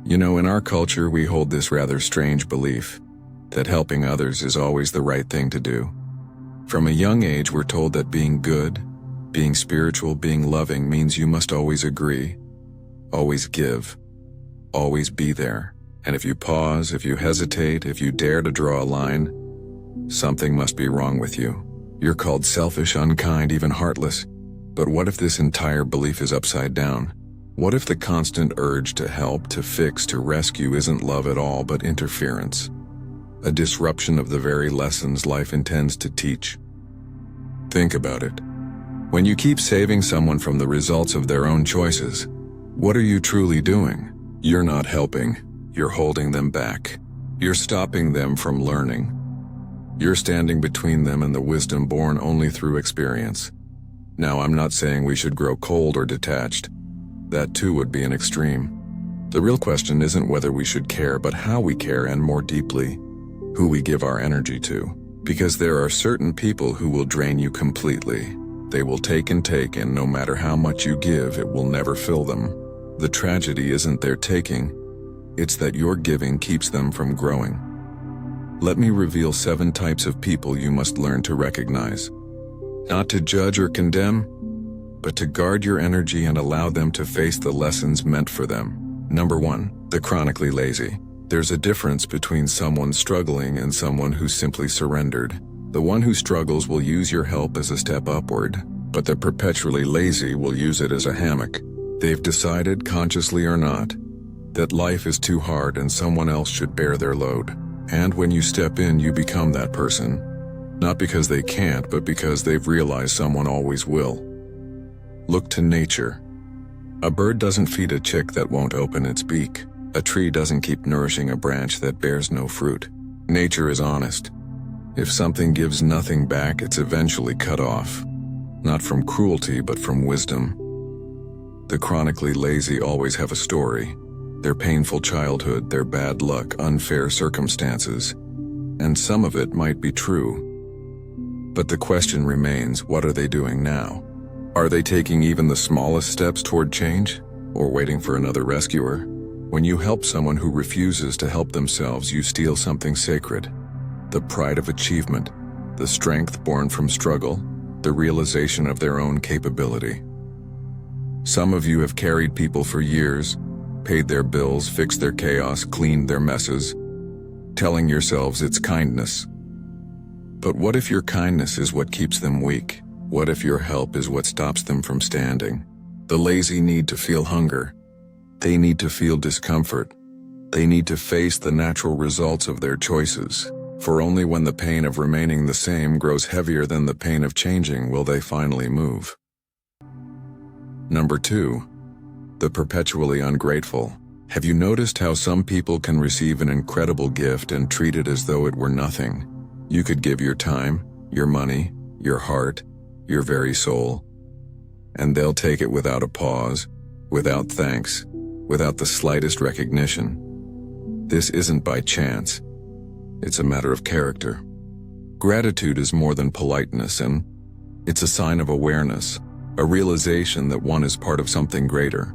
You know, in our culture, we hold this rather strange belief that helping others is always the right thing to do. From a young age, we're told that being good, being spiritual, being loving means you must always agree, always give, always be there. And if you pause, if you hesitate, if you dare to draw a line, something must be wrong with you. You're called selfish, unkind, even heartless. But what if this entire belief is upside down? What if the constant urge to help, to fix, to rescue isn't love at all but interference? A disruption of the very lessons life intends to teach. Think about it. When you keep saving someone from the results of their own choices, what are you truly doing? You're not helping. You're holding them back. You're stopping them from learning. You're standing between them and the wisdom born only through experience. Now, I'm not saying we should grow cold or detached. That too would be an extreme. The real question isn't whether we should care, but how we care, and more deeply, who we give our energy to. Because there are certain people who will drain you completely. They will take, and no matter how much you give, it will never fill them. The tragedy isn't their taking, it's that your giving keeps them from growing. Let me reveal 7 types of people you must learn to recognize. Not to judge or condemn, but to guard your energy and allow them to face the lessons meant for them. Number 1, the chronically lazy. There's a difference between someone struggling and someone who's simply surrendered. The one who struggles will use your help as a step upward, but the perpetually lazy will use it as a hammock. They've decided, consciously or not, that life is too hard and someone else should bear their load. And when you step in, you become that person. Not because they can't, but because they've realized someone always will. Look to nature. A bird doesn't feed a chick that won't open its beak. A tree doesn't keep nourishing a branch that bears no fruit. Nature is honest. If something gives nothing back, it's eventually cut off. Not from cruelty, but from wisdom. The chronically lazy always have a story. Their painful childhood, their bad luck, unfair circumstances. And some of it might be true. But the question remains, what are they doing now? Are they taking even the smallest steps toward change? Or waiting for another rescuer? When you help someone who refuses to help themselves, you steal something sacred. The pride of achievement, the strength born from struggle, the realization of their own capability. Some of you have carried people for years, paid their bills, fixed their chaos, cleaned their messes, telling yourselves it's kindness. But what if your kindness is what keeps them weak? What if your help is what stops them from standing? The lazy need to feel hunger. They need to feel discomfort. They need to face the natural results of their choices. For only when the pain of remaining the same grows heavier than the pain of changing will they finally move. Number 2, the perpetually ungrateful. Have you noticed how some people can receive an incredible gift and treat it as though it were nothing? You could give your time, your money, your heart, your very soul, and they'll take it without a pause, without thanks, without the slightest recognition. This isn't by chance. It's a matter of character. Gratitude is more than politeness, and it's a sign of awareness, a realization that one is part of something greater.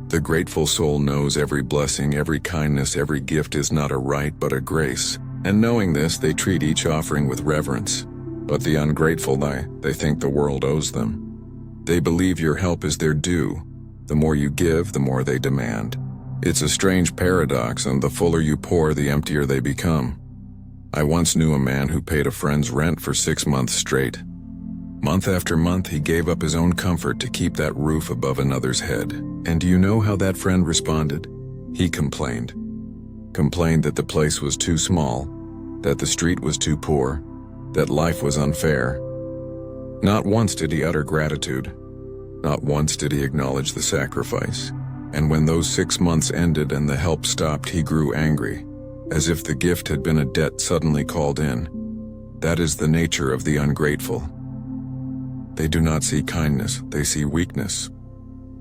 The grateful soul knows every blessing, every kindness, every gift is not a right but a grace, and knowing this, they treat each offering with reverence. But the ungrateful, they think the world owes them. They believe your help is their due. The more you give, the more they demand. It's a strange paradox, and the fuller you pour, the emptier they become. I once knew a man who paid a friend's rent for 6 months straight. Month after month, he gave up his own comfort to keep that roof above another's head. And do you know how that friend responded? He complained. Complained that the place was too small, that the street was too poor, that life was unfair. Not once did he utter gratitude. Not once did he acknowledge the sacrifice. And when those 6 months ended and the help stopped, he grew angry, as if the gift had been a debt suddenly called in. That is the nature of the ungrateful. They do not see kindness, they see weakness.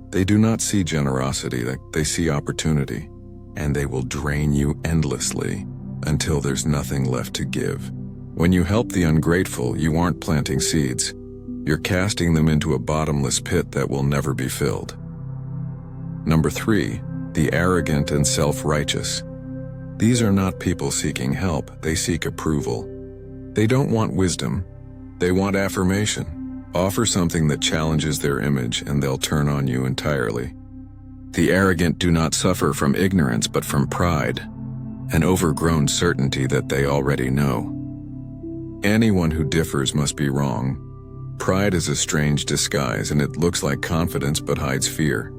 They do not see generosity, they see opportunity. And they will drain you endlessly until there's nothing left to give. When you help the ungrateful, you aren't planting seeds. You're casting them into a bottomless pit that will never be filled. Number 3, The arrogant and self-righteous. These are not people seeking help, they seek approval. They don't want wisdom, they want affirmation. Offer something that challenges their image and they'll turn on you entirely. The arrogant do not suffer from ignorance but from pride, an overgrown certainty that they already know. Anyone who differs must be wrong. Pride is a strange disguise and it looks like confidence but hides fear.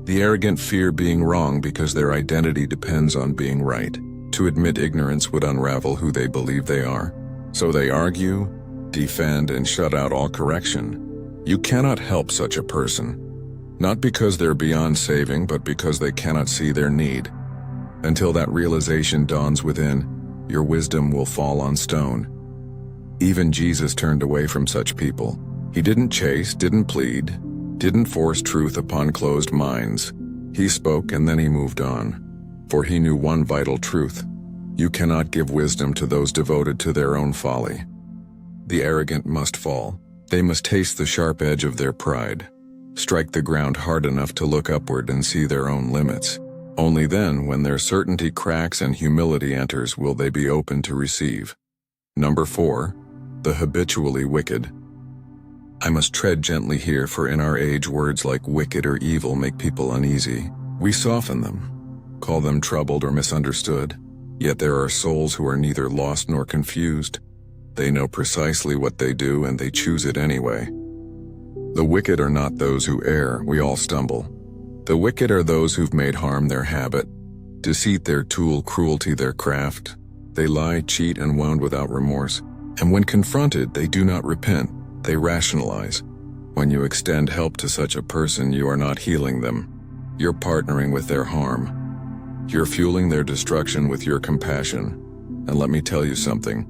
The arrogant fear being wrong because their identity depends on being right. To admit ignorance would unravel who they believe they are. So they argue, defend, and shut out all correction. You cannot help such a person, not because they're beyond saving, but because they cannot see their need. Until that realization dawns within, your wisdom will fall on stone. Even Jesus turned away from such people. He didn't chase, didn't plead, didn't force truth upon closed minds. He spoke and then he moved on. For he knew one vital truth. You cannot give wisdom to those devoted to their own folly. The arrogant must fall. They must taste the sharp edge of their pride. Strike the ground hard enough to look upward and see their own limits. Only then, when their certainty cracks and humility enters, will they be open to receive. Number 4. The habitually wicked. I must tread gently here, for in our age words like wicked or evil make people uneasy. We soften them, call them troubled or misunderstood. Yet there are souls who are neither lost nor confused. They know precisely what they do and they choose it anyway. The wicked are not those who err, we all stumble. The wicked are those who've made harm their habit, deceit their tool, cruelty their craft. They lie, cheat, and wound without remorse. And when confronted, they do not repent, they rationalize. When you extend help to such a person, you are not healing them. You're partnering with their harm. You're fueling their destruction with your compassion. And let me tell you something.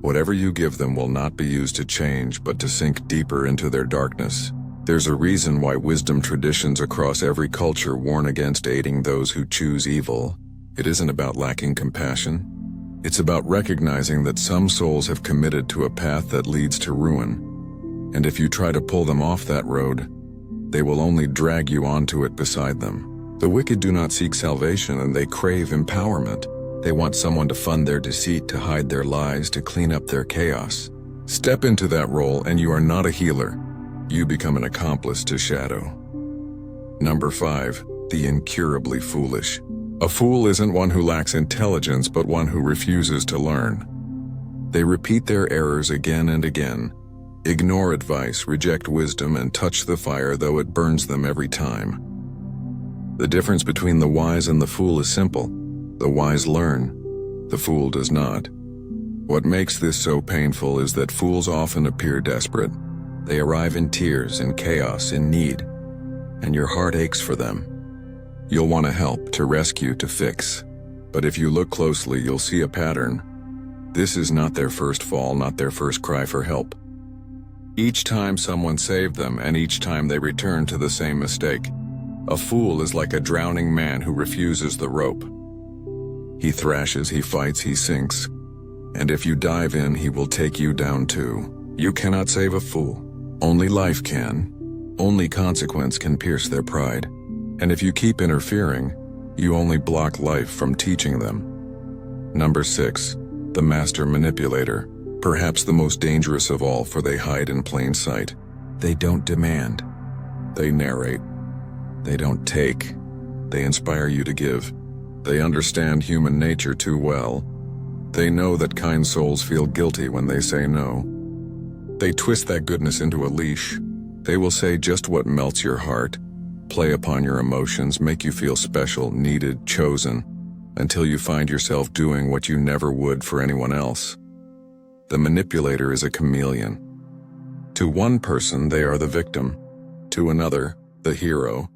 Whatever you give them will not be used to change, but to sink deeper into their darkness. There's a reason why wisdom traditions across every culture warn against aiding those who choose evil. It isn't about lacking compassion. It's about recognizing that some souls have committed to a path that leads to ruin. And if you try to pull them off that road, they will only drag you onto it beside them. The wicked do not seek salvation and they crave empowerment. They want someone to fund their deceit, to hide their lies, to clean up their chaos. Step into that role and you are not a healer. You become an accomplice to shadow. Number 5. The incurably foolish. A fool isn't one who lacks intelligence, but one who refuses to learn. They repeat their errors again and again, ignore advice, reject wisdom, and touch the fire though it burns them every time. The difference between the wise and the fool is simple. The wise learn, the fool does not. What makes this so painful is that fools often appear desperate. They arrive in tears, in chaos, in need, and your heart aches for them. You'll want to help, to rescue, to fix. But if you look closely, you'll see a pattern. This is not their first fall, not their first cry for help. Each time someone saved them, and each time they return to the same mistake. A fool is like a drowning man who refuses the rope. He thrashes, he fights, he sinks. And if you dive in, he will take you down too. You cannot save a fool. Only life can. Only consequence can pierce their pride. And if you keep interfering, you only block life from teaching them. Number 6. The Master Manipulator. Perhaps the most dangerous of all, for they hide in plain sight. They don't demand. They narrate. They don't take. They inspire you to give. They understand human nature too well. They know that kind souls feel guilty when they say no. They twist that goodness into a leash. They will say just what melts your heart, play upon your emotions, make you feel special, needed, chosen, until you find yourself doing what you never would for anyone else. The manipulator is a chameleon. To one person, they are the victim. To another, the hero.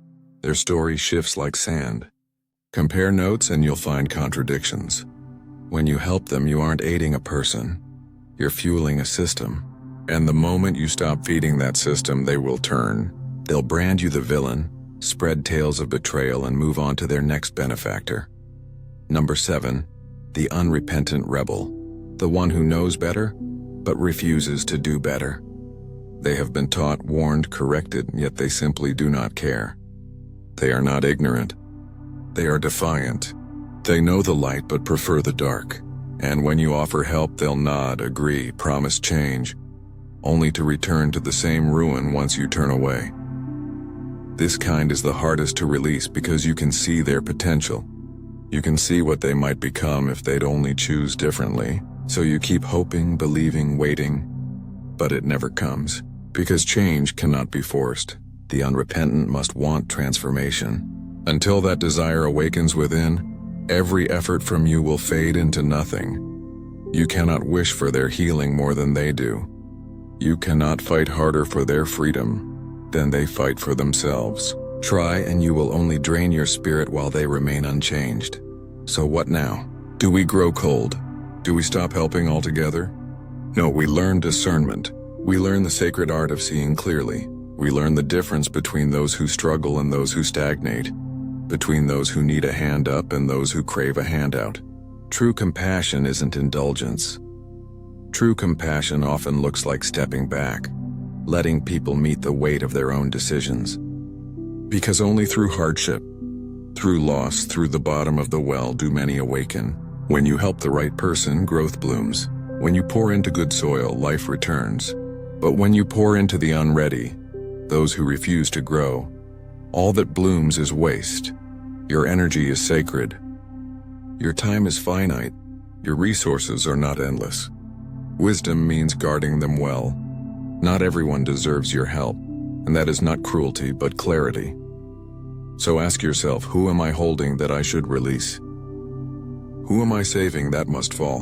Their story shifts like sand. Compare notes and you'll find contradictions. When you help them, you aren't aiding a person. You're fueling a system. And the moment you stop feeding that system, they will turn. They'll brand you the villain, spread tales of betrayal, and move on to their next benefactor. Number 7. The unrepentant rebel. The one who knows better, but refuses to do better. They have been taught, warned, corrected, yet they simply do not care. They are not ignorant. They are defiant. They know the light but prefer the dark. And when you offer help, they'll nod, agree, promise change, only to return to the same ruin once you turn away. This kind is the hardest to release because you can see their potential. You can see what they might become if they'd only choose differently. So you keep hoping, believing, waiting, but it never comes. Because change cannot be forced. The unrepentant must want transformation. Until that desire awakens within, every effort from you will fade into nothing. You cannot wish for their healing more than they do. You cannot fight harder for their freedom than they fight for themselves. Try and you will only drain your spirit while they remain unchanged. So what now? Do we grow cold? Do we stop helping altogether? No, we learn discernment. We learn the sacred art of seeing clearly. We learn the difference between those who struggle and those who stagnate, between those who need a hand up and those who crave a handout. True compassion isn't indulgence. True compassion often looks like stepping back, letting people meet the weight of their own decisions. Because only through hardship, through loss, through the bottom of the well do many awaken. When you help the right person, growth blooms. When you pour into good soil, life returns. But when you pour into the unready, those who refuse to grow, all that blooms is waste. Your energy is sacred. Your time is finite. Your resources are not endless. Wisdom means guarding them well. Not everyone deserves your help, and that is not cruelty, but clarity. So ask yourself, who am I holding that I should release? Who am I saving that must fall?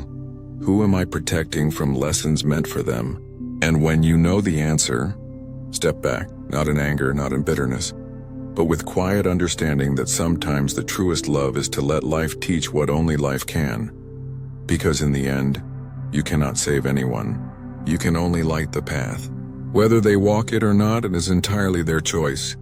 Who am I protecting from lessons meant for them? And when you know the answer, step back, not in anger, not in bitterness, but with quiet understanding that sometimes the truest love is to let life teach what only life can. Because in the end, you cannot save anyone. You can only light the path. Whether they walk it or not, it is entirely their choice.